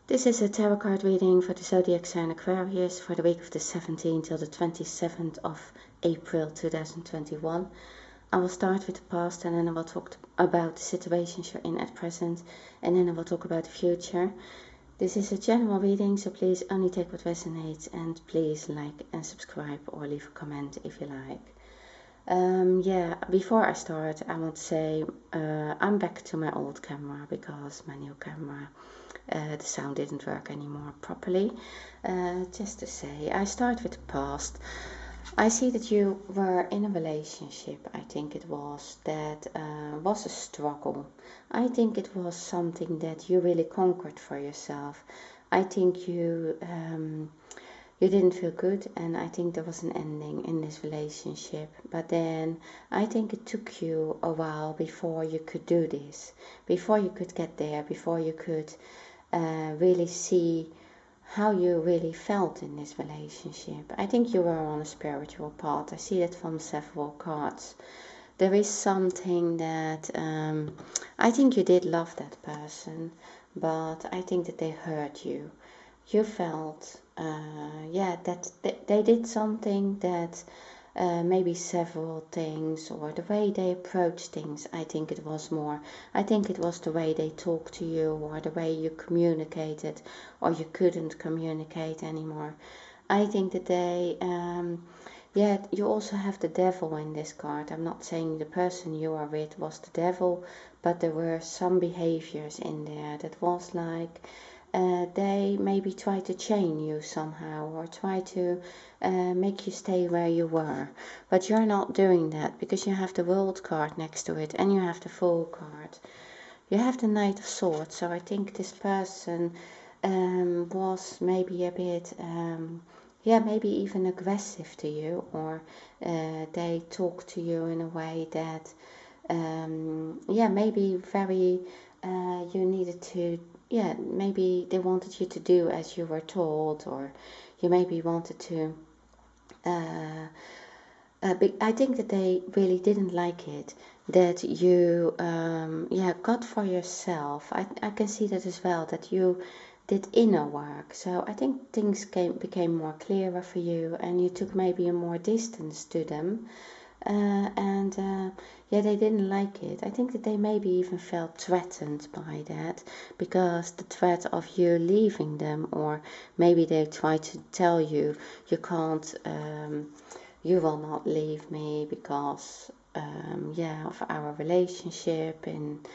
This is a tarot card reading for the zodiac sign Aquarius for the week of the 17th till the 27th of April 2021. I will start with the past and then I will talk about the situations you're in at present, and then I will talk about the future. This is a general reading, so please only take what resonates, and please like and subscribe or leave a comment if you like. Before I start, I want to say I'm back to my old camera because my new camera, the sound didn't work anymore properly. Just to say, I start with the past. I see that you were in a relationship, I think it was, that was a struggle. I think it was something that you really conquered for yourself. I think you didn't feel good, and I think there was an ending in this relationship. But then I think it took you a while before you could do this, before you could get there, before you could really see how you really felt in this relationship. I think you were on a spiritual path. I see that from several cards. There is something that I think you did love that person, but I think that they hurt you. You felt, that they did something that maybe several things, or the way they approach things. I think it was the way they talked to you, or the way you communicated, or you couldn't communicate anymore. I think that they, you also have the devil in this card. I'm not saying the person you are with was the devil, but there were some behaviors in there that was like, they maybe try to chain you somehow, or try to make you stay where you were. But you're not doing that because you have the World card next to it and you have the Fool card. You have the Knight of Swords, so I think this person was maybe a bit, maybe even aggressive to you, or they talk to you in a way that, maybe very, you needed to, maybe they wanted you to do as you were told, or you maybe wanted to, I think that they really didn't like it, that you, got for yourself. I can see that as well, that you did inner work. So I think things became more clearer for you, and you took maybe a more distance to them. They didn't like it. I think that they maybe even felt threatened by that, because the threat of you leaving them, or maybe they tried to tell you, you can't, you will not leave me because, of our relationship, and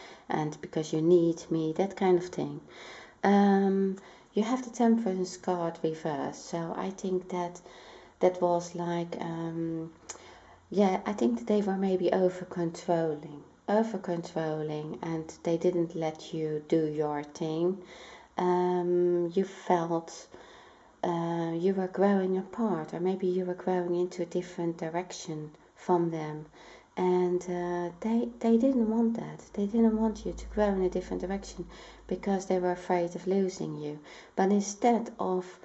because you need me, that kind of thing. You have the Temperance card reversed, so I think that was like, I think that they were maybe over-controlling, and they didn't let you do your thing. You felt you were growing apart, or maybe you were growing into a different direction from them. And they didn't want that. They didn't want you to grow in a different direction because they were afraid of losing you. But instead of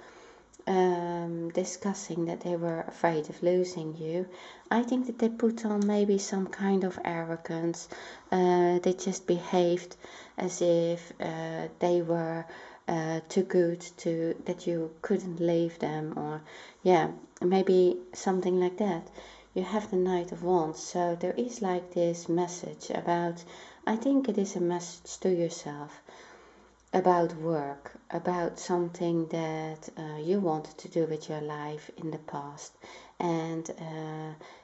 discussing that they were afraid of losing you, I think that they put on maybe some kind of arrogance. They just behaved as if they were too good to, that you couldn't leave them, or maybe something like that. You have the Knight of Wands, so there is like this message about, I think it is a message to yourself about work, about something that you wanted to do with your life in the past, and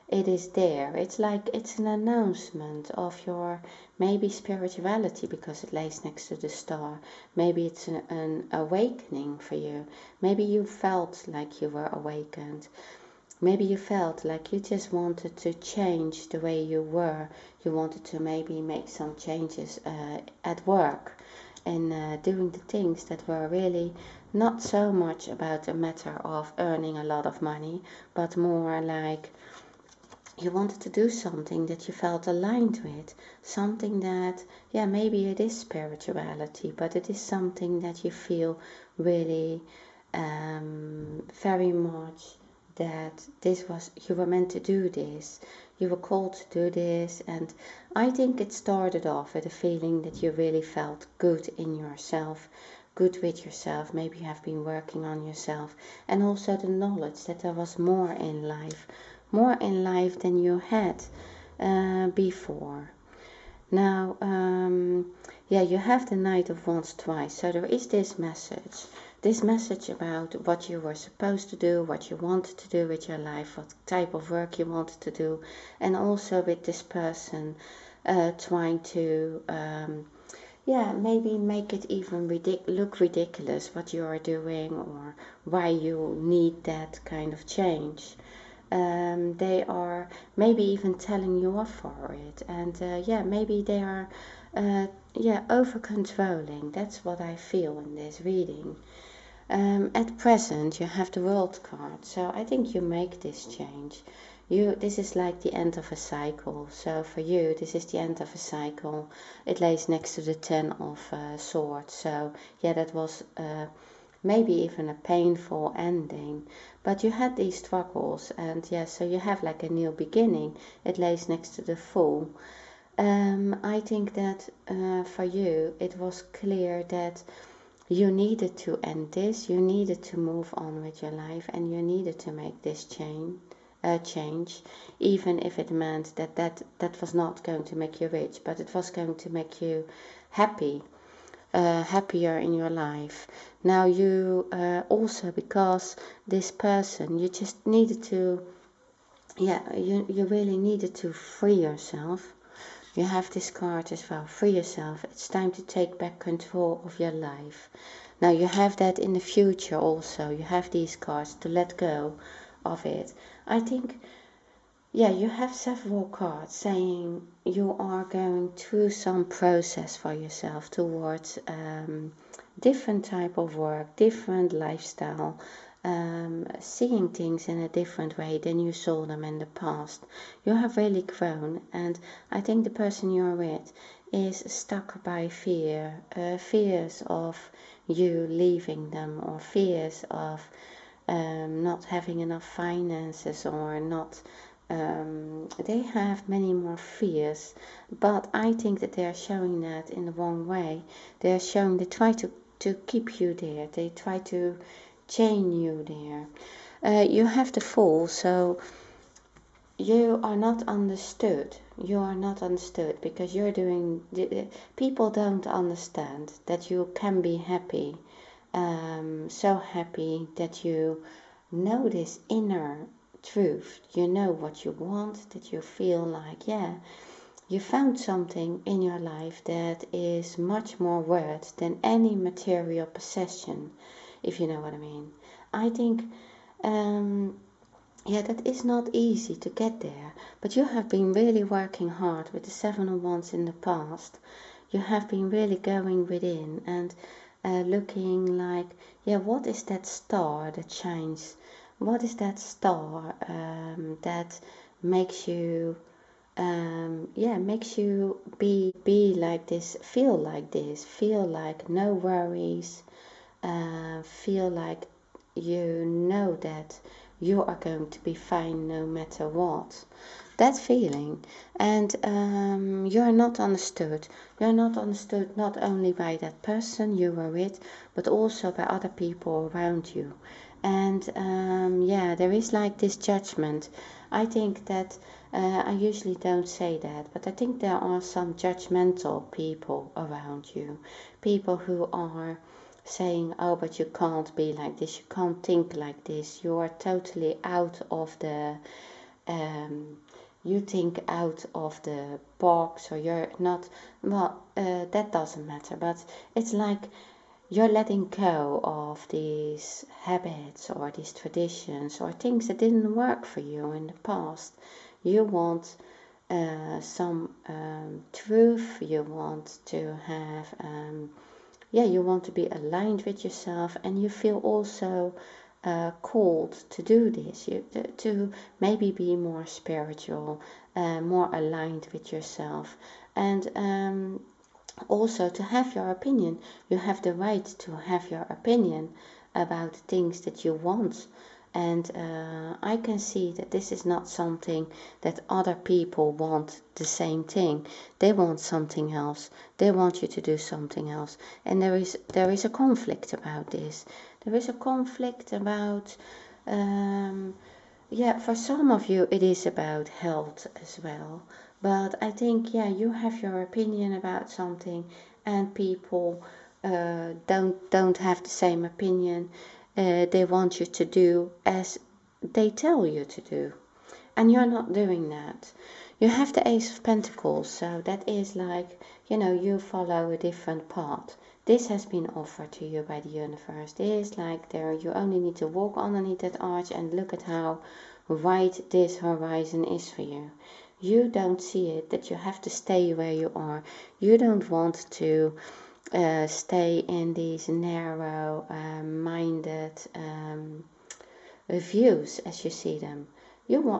it is there. It's like it's an announcement of your maybe spirituality, because it lays next to the star. Maybe it's an awakening for you. Maybe you felt like you were awakened. Maybe you felt like you just wanted to change the way you were. You wanted to maybe make some changes at work, and doing the things that were really not so much about a matter of earning a lot of money, but more like you wanted to do something that you felt aligned with, something that, maybe it is spirituality, but it is something that you feel really very much that this was, you were meant to do this, you were called to do this. And I think it started off with a feeling that you really felt good in yourself, good with yourself. Maybe you have been working on yourself, and also the knowledge that there was more in life than you had before. Now, yeah, you have the Knight of Wands twice, so there is this message about what you were supposed to do, what you wanted to do with your life, what type of work you wanted to do, and also with this person trying to, yeah, maybe make it even look ridiculous what you are doing or why you need that kind of change. They are maybe even telling you off for it, and yeah, maybe they are yeah, over controlling. That's what I feel in this reading. At present you have the World card, so I think you make this change. This is like the end of a cycle, so for you this is the end of a cycle. It lays next to the Ten of Swords, so yeah, that was maybe even a painful ending, but you had these struggles, and yeah, so you have like a new beginning. It lays next to the Fool. I think that for you it was clear that you needed to end this, you needed to move on with your life, and you needed to make this change, even if it meant that was not going to make you rich, but it was going to make you happy. Happier in your life. Now you also, because this person, you just needed to, yeah, you really needed to free yourself. You have this card as well, free yourself. It's time to take back control of your life. Now you have that in the future also. You have these cards to let go of it. I think, yeah, you have several cards saying you are going through some process for yourself towards different type of work, different lifestyle, seeing things in a different way than you saw them in the past. You have really grown, and I think the person you're with is stuck by fear, fears of you leaving them, or fears of not having enough finances, or not they have many more fears, but I think that they are showing that in the wrong way. They are showing, they try to keep you there, they try to chain you there. You have the Fool, so you are not understood. You are not understood because you're doing, people don't understand that you can be happy, so happy that you know this inner truth. You know what you want, that you feel like, yeah, you found something in your life that is much more worth than any material possession, if you know what I mean. I think, yeah, that is not easy to get there, but you have been really working hard with the Seven of Wands in the past. You have been really going within and looking like, yeah, what is that star that shines? What is that star that makes you, yeah, makes you be like this, feel like no worries, feel like you know that you are going to be fine no matter what. That feeling, and you're not understood. You're not understood not only by that person you were with, but also by other people around you. And yeah, there is like this judgment. I think that I usually don't say that, but I think there are some judgmental people around you, people who are saying, oh, but you can't be like this, you can't think like this, you are totally out of the you think out of the box, or you're not, well, that doesn't matter, but it's like you're letting go of these habits or these traditions or things that didn't work for you in the past. You want some truth, you want to have yeah, you want to be aligned with yourself, and you feel also called to do this, to maybe be more spiritual, more aligned with yourself, and also to have your opinion. You have the right to have your opinion about things that you want And I can see that this is not something that other people want the same thing. They want something else. They want you to do something else. And there is a conflict about this. There is a conflict about, yeah, for some of you it is about health as well. But I think, yeah, you have your opinion about something, and people don't have the same opinion. They want you to do as they tell you to do, and you're not doing that. You have the Ace of Pentacles, so that is like, you follow a different path. This has been offered to you by the universe. This is like there, you only need to walk underneath that arch and look at how wide this horizon is for you. You don't see it, that you have to stay where you are. You don't want to stay in these narrow minded views as you see them. You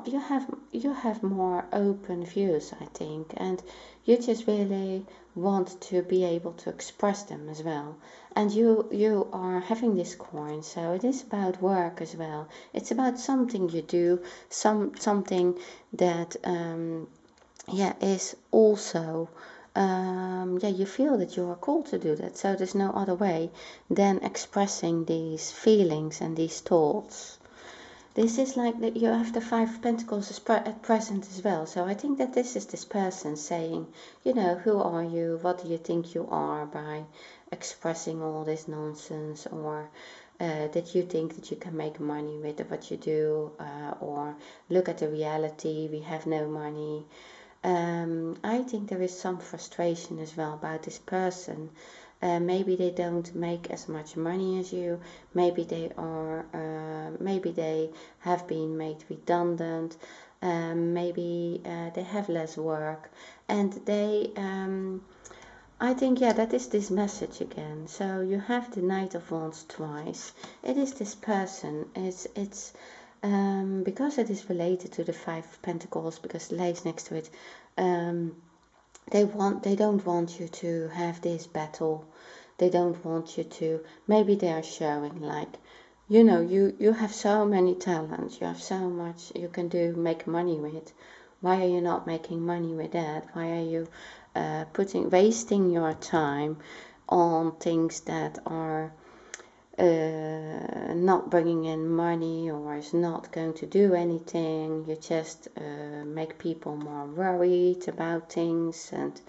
have more open views, I think, and you just really want to be able to express them as well. And you are having this coin, so it is about work as well. It's about something you do, something that is also you feel that you are called to do that. So there's no other way than expressing these feelings and these thoughts. This is like that you have the Five of Pentacles at present as well. So I think that this is this person saying, who are you? What do you think you are by expressing all this nonsense? Or that you think that you can make money with what you do? Or look at the reality, we have no money. I think there is some frustration as well about this person. Maybe they don't make as much money as you. Maybe they have been made redundant. Maybe they have less work, and they. I think, yeah, that is this message again. So you have the Knight of Wands twice. It is this person. It's because it is related to the Five of Pentacles, because it lays next to it. They don't want you to have this battle. They don't want you to, maybe they are showing like, you have so many talents, you have so much you can make money with. Why are you not making money with that? Why are you wasting your time on things that are not bringing in money, or is not going to do anything? You just make people more worried about things, and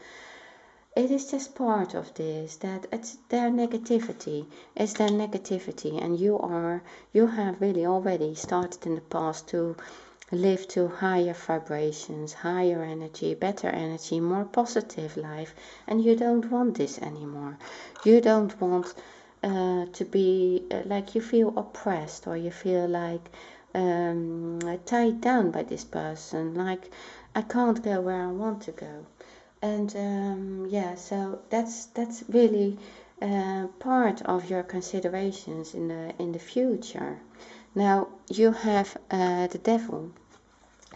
it is just part of this, that it's their negativity. It's their negativity, and you have really already started in the past to live to higher vibrations, higher energy, better energy, more positive life, and you don't want this anymore. You don't want to be like you feel oppressed, or you feel like tied down by this person, like I can't go where I want to go. And so that's really part of your considerations in the future. Now you have the Devil,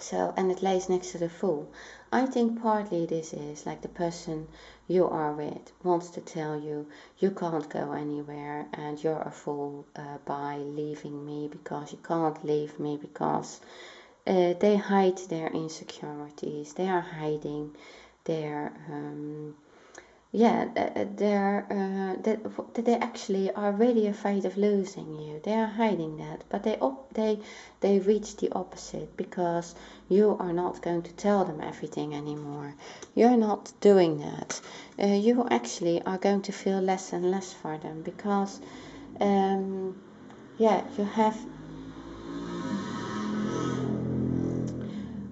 so, and it lays next to the Fool. I think partly this is like the person you are with wants to tell you you can't go anywhere, and you're a fool by leaving me, because you can't leave me, because they hide their insecurities. They are hiding their that they actually are really afraid of losing you. They are hiding that, but they reach the opposite, because you are not going to tell them everything anymore. You're not doing that. You actually are going to feel less and less for them, because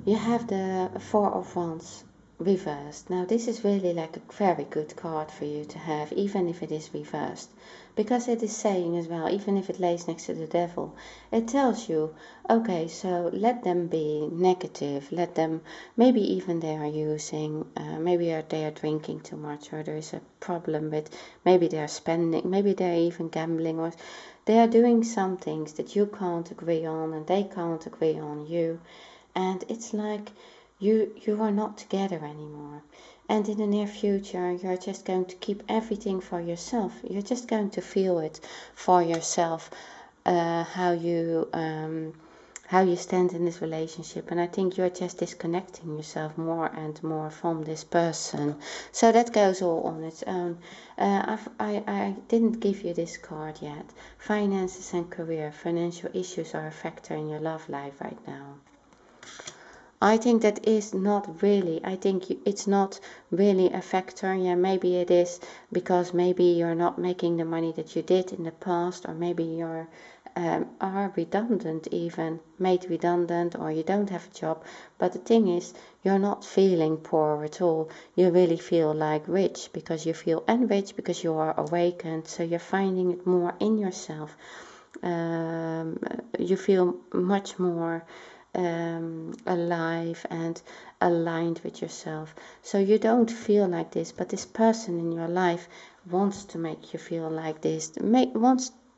you have the Four of Wands reversed. Now this is really like a very good card for you to have, even if it is reversed, because it is saying as well, even if it lays next to the Devil, it tells you, okay, so let them be negative, let them, maybe even they are using, maybe they are drinking too much, or there is a problem with, maybe they are spending, maybe they are even gambling, or they are doing some things that you can't agree on, and they can't agree on you. And it's like you are not together anymore. And in the near future, you're just going to keep everything for yourself. You're just going to feel it for yourself. how you stand in this relationship, and I think you're just disconnecting yourself more and more from this person. So that goes all on its own. I didn't give you this card yet. Finances and career. Financial issues are a factor in your love life right now. I think that is not really, I think it's not really a factor. Yeah, maybe it is because maybe you're not making the money that you did in the past, or maybe you're are redundant, even made redundant, or you don't have a job. But the thing is, you're not feeling poor at all. You really feel like rich, because you feel enriched, because you are awakened. So you're finding it more in yourself. You feel much more alive and aligned with yourself. So you don't feel like this, but this person in your life wants to make you feel like this.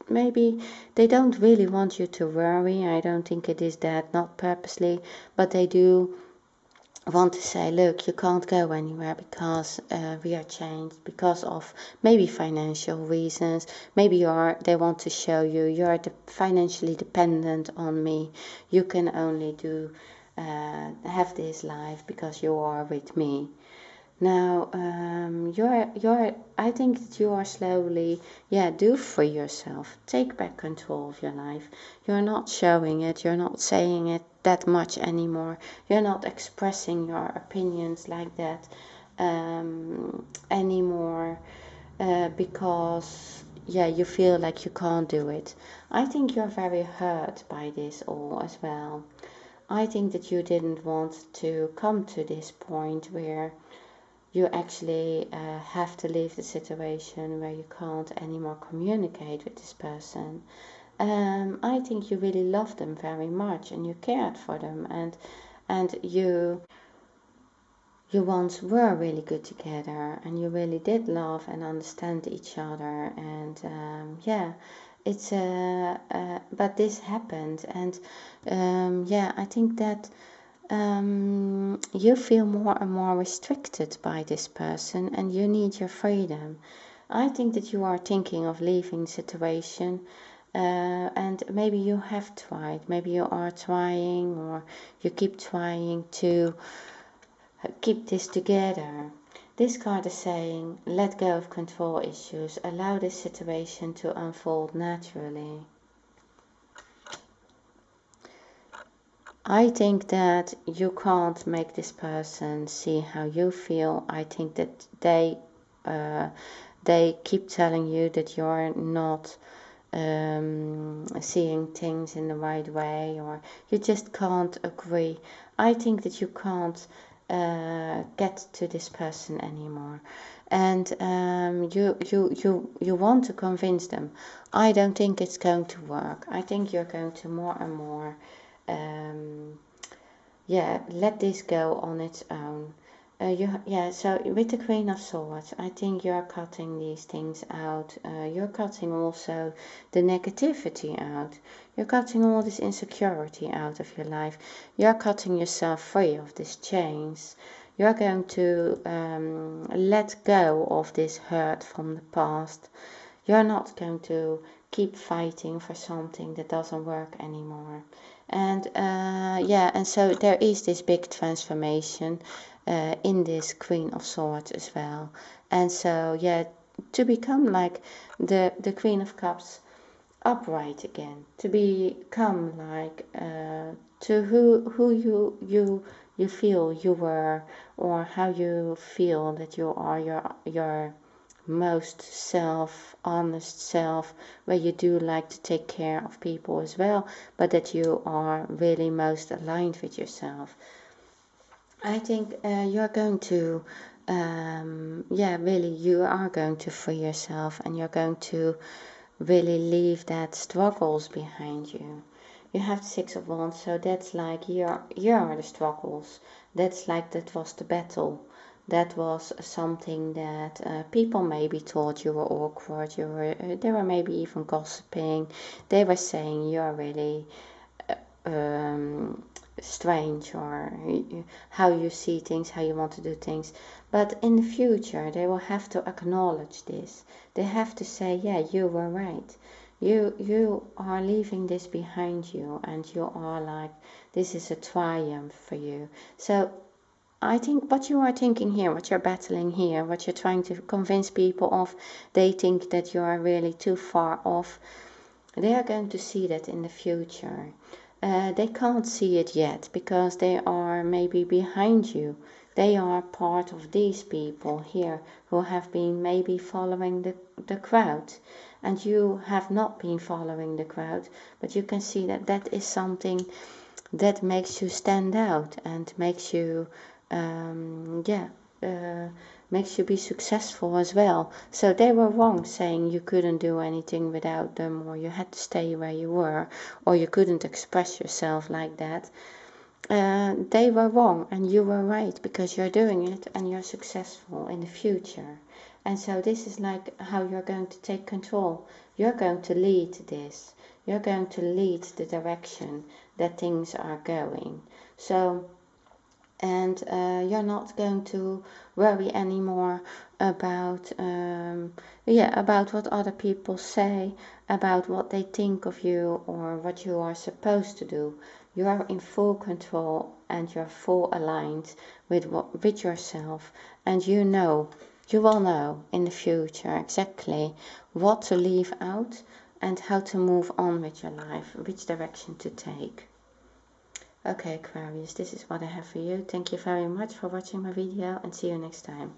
Maybe they don't really want you to worry. I don't think it is that, not purposely, but they do want to say, look, you can't go anywhere because we are changed, because of maybe financial reasons. Maybe they want to show you you're financially dependent on me. You can only do have this life because you are with me. Now, I think that you are slowly, do free yourself. Take back control of your life. You're not showing it, you're not saying it that much anymore. You're not expressing your opinions like that anymore because, you feel like you can't do it. I think you're very hurt by this all as well. I think that you didn't want to come to this point where you actually have to leave the situation where you can't anymore communicate with this person. I think you really love them very much, and you cared for them, and you once were really good together, and you really did love and understand each other, and it's but this happened, and I think that you feel more and more restricted by this person, and you need your freedom. I think that you are thinking of leaving the situation, and maybe you have tried, maybe you are trying, or you keep trying to keep this together. This card is saying, let go of control issues, allow this situation to unfold naturally. I think that you can't make this person see how you feel. I think that they keep telling you that you're not seeing things in the right way, or you just can't agree. I think that you can't get to this person anymore, and you want to convince them. I don't think it's going to work. I think you're going to more and more let this go on its own. So with the Queen of Swords, I think you're cutting these things out. You're cutting also the negativity out. You're cutting all this insecurity out of your life. You're cutting yourself free of these chains. You're going to let go of this hurt from the past. You're not going to keep fighting for something that doesn't work anymore. And and so there is this big transformation in this Queen of Swords as well. And so to become like the Queen of Cups upright again, to become like to who you feel you were, or how you feel that you are your most honest self, where you do like to take care of people as well, but that you are really most aligned with yourself. I think you're going to really you are going to free yourself, and you're going to really leave that struggles behind you. You have the Six of Wands, so that's like here are the struggles. That's like that was the battle. That was something that people maybe thought you were awkward. They were maybe even gossiping. They were saying you're really strange, or how you see things, how you want to do things. But in the future, they will have to acknowledge this. They have to say, yeah, you were right. You are leaving this behind you, and you are like, this is a triumph for you. So I think what you are thinking here, what you're battling here, what you're trying to convince people of, they think that you are really too far off. They are going to see that in the future. They can't see it yet because they are maybe behind you. They are part of these people here who have been maybe following the crowd, and you have not been following the crowd, but you can see that that is something that makes you stand out and makes you makes you be successful as well. So they were wrong saying you couldn't do anything without them, or you had to stay where you were, or you couldn't express yourself like that. They were wrong and you were right, because you're doing it and you're successful in the future. And so this is like how you're going to take control. You're going to lead this. You're going to lead the direction that things are going. So, and you're not going to worry anymore about about what other people say, about what they think of you, or what you are supposed to do. You are in full control and you're full aligned with yourself, and you will know in the future exactly what to leave out and how to move on with your life, which direction to take. Okay, Aquarius, this is what I have for you. Thank you very much for watching my video, and see you next time.